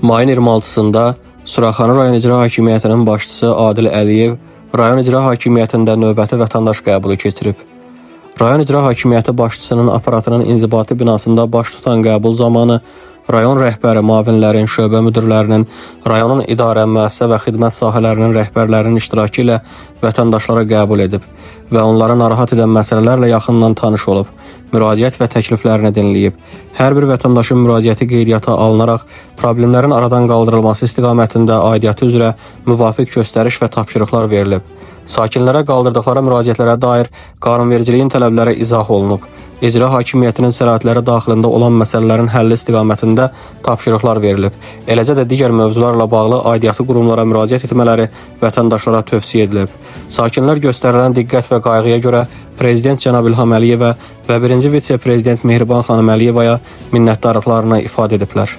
Mayın 26-sında Suraxanı rayon icra hakimiyyətinin başçısı Adil Əliyev rayon icra hakimiyyətində növbəti vətəndaş qəbulu keçirib. Rayon icra hakimiyyəti başçısının aparatının inzibati binasında baş tutan qəbul zamanı rayon rəhbəri, müavinlərin, şöbə müdirlərinin, rayonun idarə, müəssisə və xidmət sahələrinin rəhbərlərinin iştirakı ilə vətəndaşlara qəbul edib və onları narahat edən məsələlərlə yaxından tanış olub, müraciət və təkliflərini dinləyib. Hər bir vətəndaşın müraciəti qeydiyyata alınaraq problemlərin aradan qaldırılması istiqamətində aidiyyatı üzrə müvafiq göstəriş və tapşırıqlar verilib. Sakinlərə qaldırdıqları müraciətlərə dair qanunvericiliyin tələbləri izah olunub. İcra hakimiyyətinin səlahiyyətləri daxilində olan məsələlərin həlli istiqamətində tapşırıqlar verilib. Eləcə də digər mövzularla bağlı aidiyyatı qurumlara müraciət etmələri vətəndaşlara tövsiyə edilib. Sakinlər göstərilən diqqət və qayğıya görə Prezident cənab İlham Əliyevə və 1-ci vitse-prezident Mehriban xanım Əliyevaya minnətdarlıqlarını ifadə ediblər.